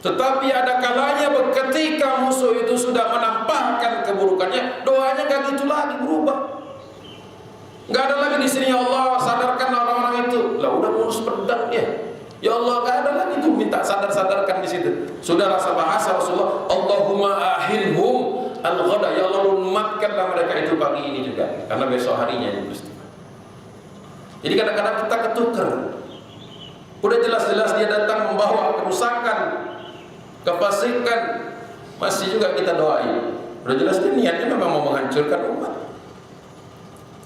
Tetapi ada kalanya ketika musuh itu sudah menampakkan keburukannya, doanya gak gitu lagi, berubah. Gak ada lagi di sini, ya Allah sadarkan orang-orang itu. Lah udah ngurus pedang dia. Ya Allah, gak ada lagi tuh minta sadarkan di situ. Sudah rasa bahasa Rasulullah, Allahumma ahilhum al-ghada, ya Allah lumatkanlah mereka itu pagi ini juga, karena besok harinya ini peristiwa. Jadi kadang-kadang kita ketukar. Udah jelas-jelas dia datang membawa kerusakan, kefasikan, masih juga kita doain. Udah jelas dia niatnya memang mau menghancurkan umat.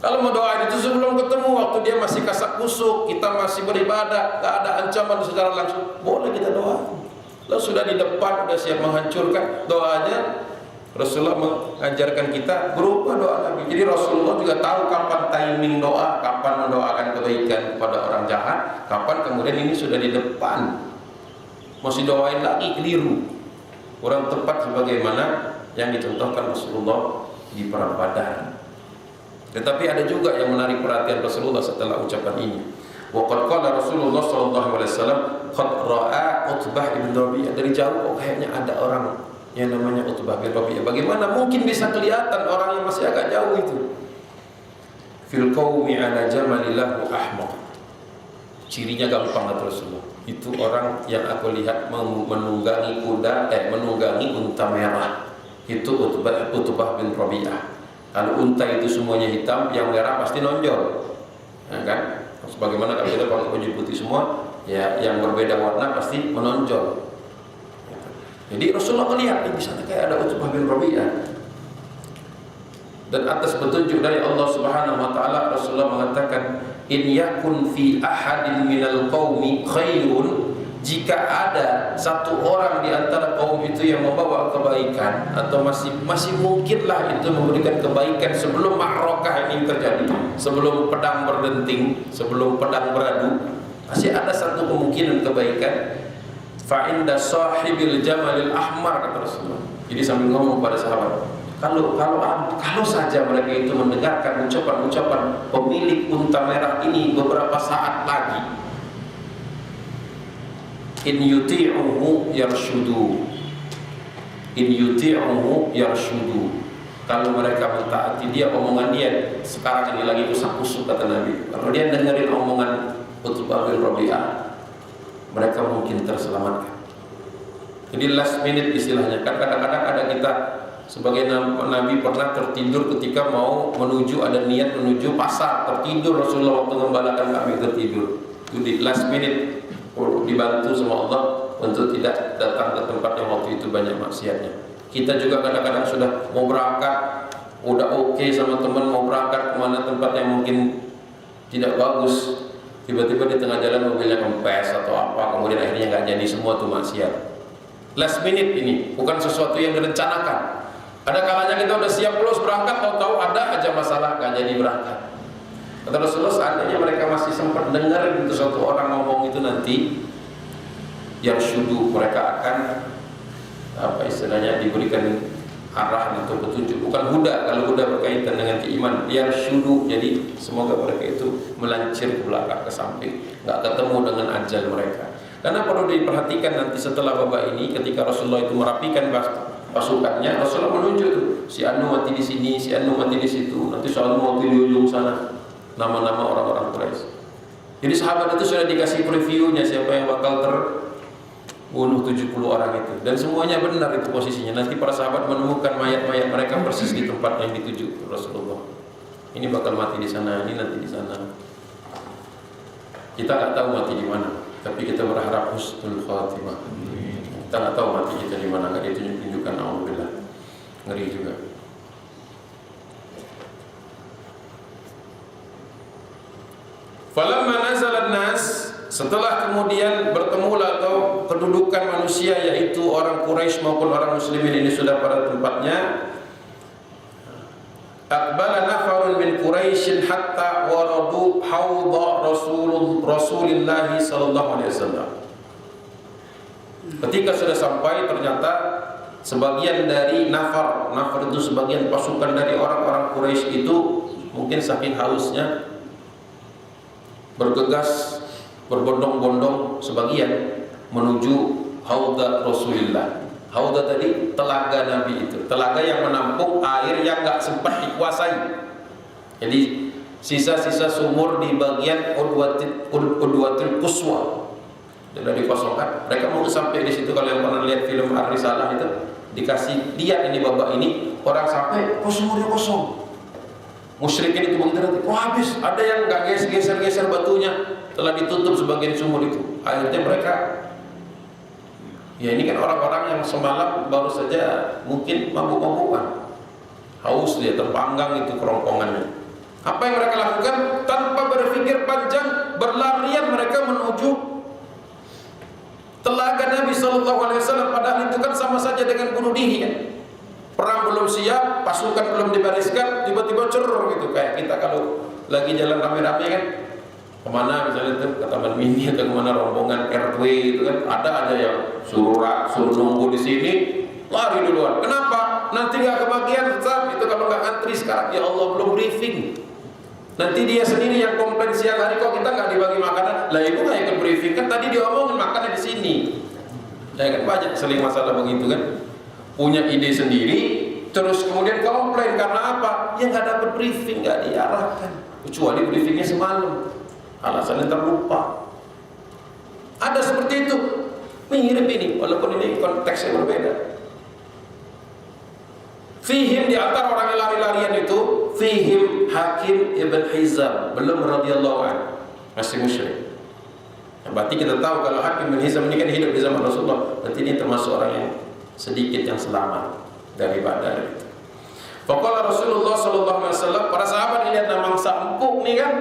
Kalau mau doain itu sebelum ketemu, waktu dia masih kasak kusuk, kita masih beribadah, gak ada ancaman secara langsung, boleh kita doain. Lalu sudah di depan, sudah siap menghancurkan, doanya Rasulullah mengajarkan kita berubah doa Nabi. Jadi Rasulullah juga tahu kapan timing doa, kapan mendoakan kebaikan kepada orang jahat, kapan kemudian ini sudah di depan, masih doain lagi, keliru, kurang tepat sebagaimana yang dicontohkan Rasulullah di perang Badar. Tetapi ada juga yang menarik perhatian Rasulullah setelah ucapan ini. Waqad qala Rasulullah sallallahu alaihi wasallam, qad ra'a Utbah bin Rabi'ah. Dari jauh kayaknya ada orang yang namanya Utbah bin Rabi'ah. Bagaimana mungkin bisa kelihatan orang yang masih agak jauh itu? Fil qaumi ala jamalillahu ahmaq. Cirinya gampang kata Rasulullah. Itu orang yang aku lihat menunggangi kuda, menunggangi unta merah. Itu Utbah bin Rabi'ah. Kalau unta itu semuanya hitam, yang merah pasti nonjol, ya kan? Sebagaimana kalau kita pakai baju putih semua, ya yang berbeda warna pasti menonjol. Jadi Rasulullah melihat di sana kayak ada Utbah bin Rabi'ah. Dan atas petunjuk dari Allah Subhanahu wa taala, Rasulullah mengatakan, "In yakun fi ahadin minal qaumi khairun." Jika ada satu orang di antara kaum itu yang membawa kebaikan, atau masih mungkinlah itu memberikan kebaikan sebelum ma'rakah ini terjadi, sebelum pedang berdenting, sebelum pedang beradu, masih ada satu kemungkinan kebaikan. Fa inda sahibil jamalil ahmar, kata Rasulullah. Jadi sambil ngomong pada sahabat, kalau saja mereka itu mendengarkan ucapan-ucapan pemilik unta merah ini beberapa saat lagi, in yuti'uhu yarshudu, in yuti'uhu yarshudu. Kalau mereka mentaati dia, omongan dia sekarang ini lagi kusuk-kusuk, kata Nabi. Kalau dia dengerin omongan Utbah bin Rabi'ah, mereka mungkin terselamatkan. Jadi last minute istilahnya. Kan kadang-kadang ada kita sebagai Nabi pernah tertidur ketika mau menuju, ada niat menuju pasar, tertidur Rasulullah waktu membalakan kami, tertidur. Itu di last minute, dibantu sama Allah untuk tidak datang ke tempat yang waktu itu banyak maksiatnya. Kita juga kadang-kadang sudah mau berangkat, udah oke sama teman mau berangkat kemana tempat yang mungkin tidak bagus, tiba-tiba di tengah jalan mobilnya kempes atau apa, kemudian akhirnya nggak jadi, semua tuh maksiat. Last minute ini bukan sesuatu yang direncanakan. Ada kalanya kita udah siap lulus berangkat, tahu-tahu ada aja masalah, nggak jadi berangkat. Kata Rasulullah, seandainya mereka masih sempat dengar itu satu orang ngomong itu nanti, yang syudu, mereka akan apa istilahnya, diberikan arah atau petunjuk, bukan huda. Kalau huda berkaitan dengan keimanan, yang syudu, jadi semoga mereka itu melancir ke belakang, ke samping, nggak ketemu dengan ajal mereka. Karena perlu diperhatikan nanti setelah babak ini, ketika Rasulullah itu merapikan pasukannya, Rasulullah menunjuk tuh, si Anu mati di sini, si Anu mati di situ, nanti si Anu mati di ujung sana, nama-nama orang-orang Quraisy. Jadi sahabat itu sudah dikasih previewnya siapa yang bakal terbunuh 70 orang itu, dan semuanya benar itu posisinya. Nanti para sahabat menemukan mayat-mayat mereka persis di tempat yang dituju Rasulullah. Ini bakal mati di sana, ini nanti di sana. Kita nggak tahu mati di mana, tapi kita berharap husnul khatimah. Kita nggak tahu mati kita di mana, nggak ditunjukkan. Alhamdulillah, ngeri juga. Falamma nazalan nas, setelah kemudian bertemulah atau kedudukan manusia, yaitu orang Quraisy maupun orang muslimin ini sudah pada tempatnya, aqbala nafarun min Quraisyin hatta waradu hawdha Rasulillah sallallahu alaihi wasallam. Ketika sudah sampai, ternyata sebagian dari nafar itu sebagian pasukan dari orang-orang Quraisy itu mungkin saking hausnya bergegas, berbondong-bondong sebagian menuju haudah Rasulullah. Haudah tadi telaga Nabi itu, telaga yang menampung air yang nggak sempat dikuasai. Jadi sisa-sisa sumur di bagian Udwatul Quswa sudah dikosongkan. Mereka mau sampai di situ. Kalau yang pernah lihat film Ar-Risalah itu, dikasih lihat ini babak ini, orang sampai sumurnya kosong. Musyrikin itu begitu nanti, habis. Ada yang nggak geser-geser batunya, telah ditutup sebagian sumur itu. Akhirnya mereka, ya ini kan orang-orang yang semalam baru saja mungkin mabuk-mabukan, haus dia, terpanggang itu kerongkongannya. Apa yang mereka lakukan? Tanpa berpikir panjang, berlarian mereka menuju telaga Nabi SAW. Padahal itu kan sama saja dengan bunuh diri kan? Perang belum siap, pasukan belum dibariskan, tiba-tiba cerur gitu. Kayak kita kalau lagi jalan rame-rame kan, kemana misalnya itu ke Taman Mini atau kemana rombongan RW itu kan, ada aja yang suruh nunggu di sini, lari duluan. Kenapa? Nanti nggak kebagian Ustaz. Itu kalau nggak antri sekarang, ya Allah belum briefing. Nanti dia sendiri yang komplain siang hari, kok kita nggak dibagi makanan. Lah ibu nggak ikut briefing kan, tadi diomongin makannya di sini. Ya kan banyak seling masalah begitu kan. Punya ide sendiri, terus kemudian komplain karena apa? Ya nggak dapat briefing, nggak diarahkan. Kecuali briefingnya semalam, alasannya terlupa. Ada seperti itu. Mirip ini, walaupun ini konteksnya berbeda. Fihim, di antara orang yang lari-larian itu, fihim Hakim ibn Hizam, belum radhiyallahu anhu, masih musyrik. Berarti kita tahu kalau Hakim ibn Hizam ini kan hidup di zaman Rasulullah. Berarti ini termasuk orang yang sedikit yang selamat dari Badar itu. Faqala Rasulullah sallallahu alaihi wasallam, para sahabat lihat mangsa empuk nih kan.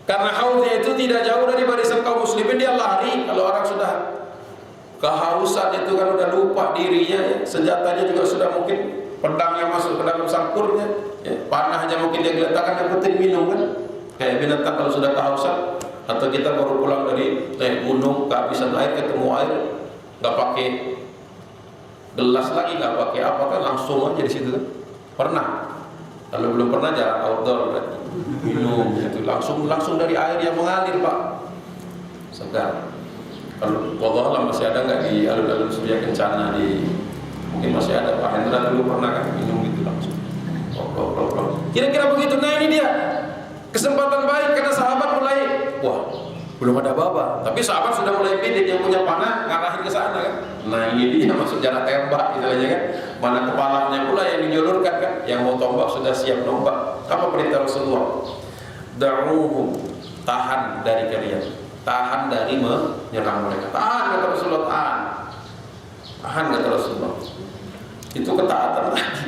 Karena haudnya itu tidak jauh dari barisan kaum muslimin, dia lari. Kalau orang sudah kehausan itu kan udah lupa dirinya ya. Senjatanya juga sudah mungkin pedangnya masuk ke dalam sangkurnya ya. Panahnya mungkin dia geletakkan, yang penting minum kan. Kayak binatang kalau sudah kehausan, atau kita baru pulang dari gunung kehabisan air, ketemu air, nggak pakai gelas lagi, nggak pakai apa kan, langsung aja di situ kan. Pernah? Kalau belum pernah jangan outdoor berarti. Minum itu langsung dari air yang mengalir Pak, segar. Kalau wallahualam masih ada nggak di alun-alun Surya Kencana, di mungkin masih ada. Pak Hendra dulu pernah kan minum gitu langsung. Kira-kira begitu. Nah ini dia kesempatan baik karena sahabat mulai, wah belum ada apa-apa, tapi sahabat sudah mulai bidik, yang punya panah ngarahin ke sana kan. Nah ini dia masuk jarak tembak istilahnya kan. Mana kepalanya pula yang dijulurkan kan, yang mau tombak sudah siap nombak. Apa perintah Rasulullah? Da'uhum, tahan dari kalian, tahan dari menyerang mereka. Tahan kata Rasulullah, tahan kata Rasulullah. Itu ketaatan lagi.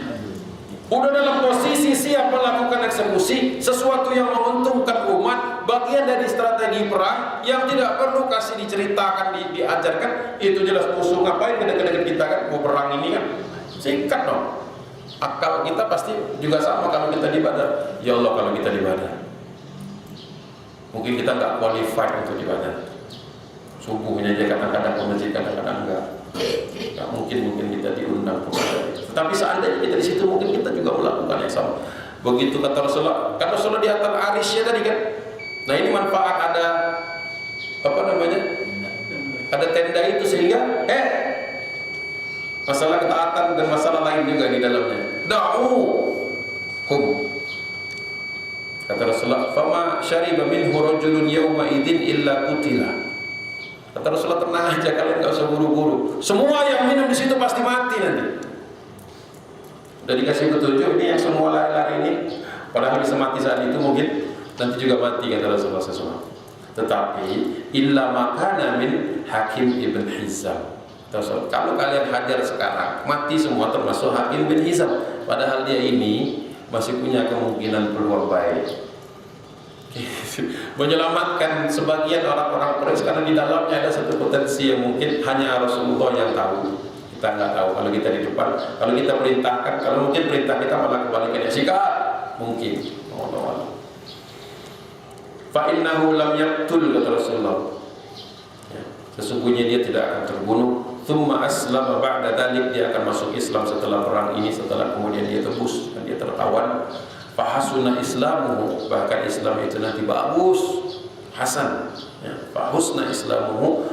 Udah dalam posisi siap melakukan eksekusi, sesuatu yang menguntungkan umat, bagian dari strategi perang yang tidak perlu kasih diceritakan, diajarkan. Itu jelas musuh ngapain dekat-dekat kita kan, mau perang ini kan, sikat dong. Akal kita pasti juga sama kalau kita di Badar. Ya Allah, kalau kita di Badar, mungkin kita nggak qualified untuk di Badar. Subuhnya aja kadang-kadang ke masjid, kadang-kadang enggak. Nggak mungkin kita diundang ke Badar. Tetapi seandainya kita di situ, mungkin kita juga melakukan yang sama. Begitu kata Rasulullah. Kan Rasulullah di atas arisnya tadi kan. Nah ini manfaat ada apa namanya? Ada tenda itu sehingga masalah ketaatan dan masalah lain juga di dalamnya. Da'uhum. Kata Rasulullah, "Fama syariba minhu rajulun yawma idzin illa qutila." Kata Rasulullah, tenang aja, kalian enggak usah buru-buru. Semua yang minum di situ pasti mati nanti. Udah dikasih petunjuk ini, yang semua lari-lari ini padahal bisa mati saat itu, mungkin nanti juga mati kata Rasulullah SAW. Tetapi illa makana min Hakim ibn Hizam. Kalau kalian hajar sekarang, mati semua termasuk Hakim bin Hizam. Padahal dia ini masih punya kemungkinan peluang baik menyelamatkan sebagian orang-orang Quraisy, karena di dalamnya ada satu potensi yang mungkin hanya Rasulullah yang tahu. Kita nggak tahu. Kalau kita di depan, kalau kita perintahkan, kalau mungkin perintah kita malah kebalikannya. Sikat mungkin. Fa innahu lam yaqtul, kata Rasulullah. Ya, sesungguhnya dia tidak akan terbunuh. Tsumma aslama ba'da dzalik, dia akan masuk Islam setelah perang ini, setelah kemudian dia tebus dan dia tertawan. Fahasuna islamuhu, bahkan Islam itu nanti bagus, hasan ya. Fahusna islamuhu,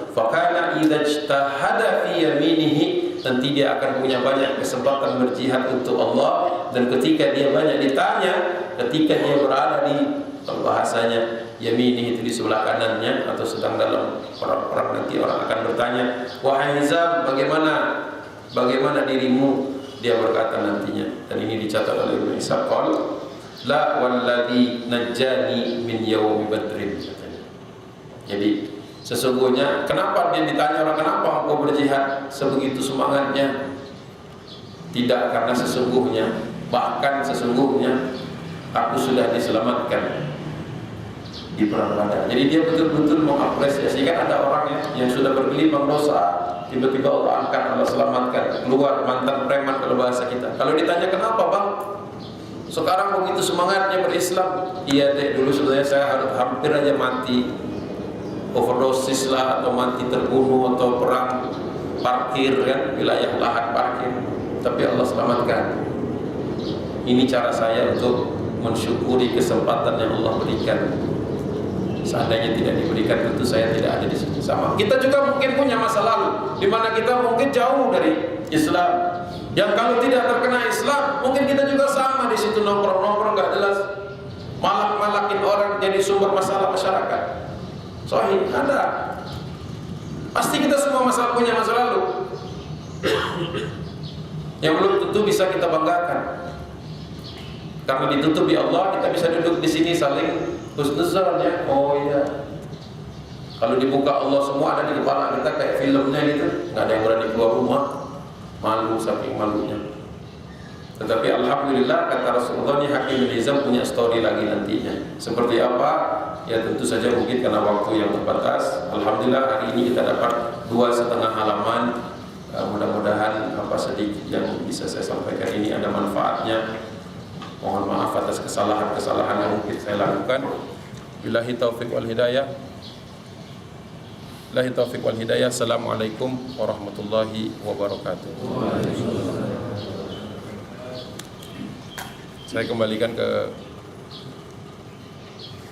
idza ijtahada fi yaminihi, nanti dia akan punya banyak kesempatan berjihad untuk Allah. Dan ketika dia banyak ditanya, ketika dia berada di, kalau bahasanya yaminihi itu di sebelah kanannya atau sedang dalam perang, nanti orang akan bertanya, wahai Hizam, bagaimana dirimu? Dia berkata nantinya, dan ini dicatat oleh Ibnu Ishaq, la walladhi najjani min yaumi badrin. Jadi sesungguhnya, kenapa dia ditanya orang, kenapa engkau berjihad sebegitu semangatnya? Tidak, karena sesungguhnya, bahkan sesungguhnya aku sudah diselamatkan di perang Badar. Jadi dia betul-betul mengapresiasi. Kan ada orang yang sudah bergelimang dosa, tiba-tiba Allah angkat, Allah selamatkan, keluar mantan preman kalau bahasa kita. Kalau ditanya kenapa bang, sekarang begitu semangatnya berislam? Iya deh, dulu sebenarnya saya hampir aja mati, overdosis lah, atau mati terbunuh, atau perang parkir kan, wilayah lahan parkir, tapi Allah selamatkan. Ini cara saya untuk mensyukuri kesempatan yang Allah berikan. Seandainya tidak diberikan, tentu saya tidak ada di sini. Sama kita juga mungkin punya masa lalu di mana kita mungkin jauh dari Islam, yang kalau tidak terkena Islam mungkin kita juga sama di situ, nongkrong-nongkrong nggak jelas, malak-malakin orang, jadi sumber masalah masyarakat. Sahih, ada. Pasti kita semua punya masa lalu yang belum tentu bisa kita banggakan. Karena ditutupi Allah, kita bisa duduk di sini saling husnuzan ya. Oh iya. Kalau dibuka Allah semua ada di kepala kita kayak filmnya gitu, nggak ada yang berani keluar rumah, malu saking malunya. Tetapi alhamdulillah kata Rasulullah, ini Hakim bin Hizam punya story lagi nantinya. Seperti apa? Ya tentu saja mungkin karena waktu yang terbatas. Alhamdulillah hari ini kita dapat 2,5 halaman. Mudah-mudahan apa sedikit yang bisa saya sampaikan ini ada manfaatnya. Mohon maaf atas kesalahan-kesalahan yang mungkin saya lakukan. Billahi taufiq wal hidayah. Billahi taufiq wal hidayah. Assalamualaikum warahmatullahi wabarakatuh. Saya kembalikan ke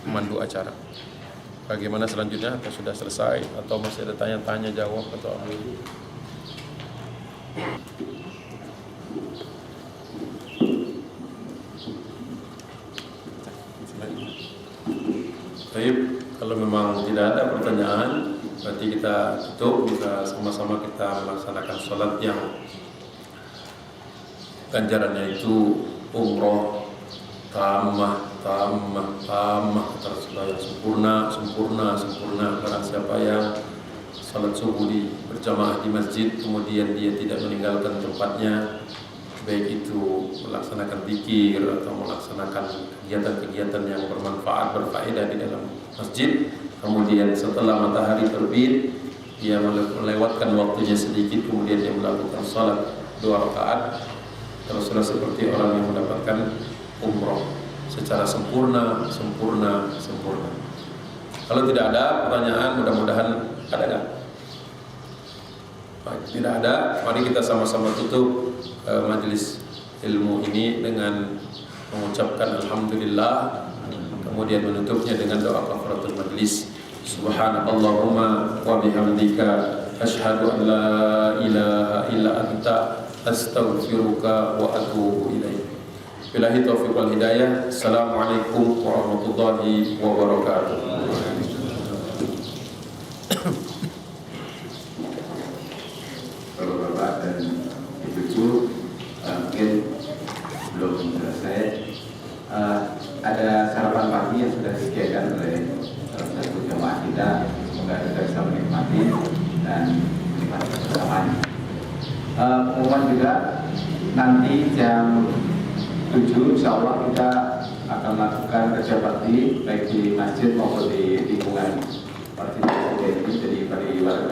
pemandu acara. Bagaimana selanjutnya? Atau sudah selesai? Atau masih ada tanya-tanya jawab atau apa? Baik, kalau memang tidak ada pertanyaan, berarti kita tutup. Kita sama-sama kita melaksanakan sholat yang ganjarannya itu umroh tamah Rasulullah yang sempurna. Barang siapa yang sholat subuh berjamaah di masjid, kemudian dia tidak meninggalkan tempatnya, baik itu melaksanakan zikir atau melaksanakan kegiatan-kegiatan yang bermanfaat, berfaedah di dalam masjid, kemudian setelah matahari terbit dia melewatkan waktunya sedikit, kemudian dia melakukan salat 2 rakaat, teruslah seperti orang yang mendapatkan umroh secara sempurna. Kalau tidak ada pertanyaan, mudah-mudahan ada nggak? Baik, tidak ada, mari kita sama-sama tutup majelis ilmu ini dengan mengucapkan alhamdulillah, kemudian menutupnya dengan doa kafaratul majlis. Subhanallahumma wa bihamdika asyhadu an la ilaha illa anta astaghfiruka wa atubu ilaik. Billahi taufiq wal hidayah. Assalamualaikum warahmatullahi wabarakatuh. Bapak dan Ibu, mungkin belum selesai. Ada sarapan pagi yang sudah disediakan oleh salah satu jemaah kita. Semoga kita bisa menikmati dan menikmati bersamanya. Pengumuman juga nanti jam 7 insya Allah kita akan melakukan kerja bakti baik di masjid maupun di lingkungan masjid ini. Jadi bagi warga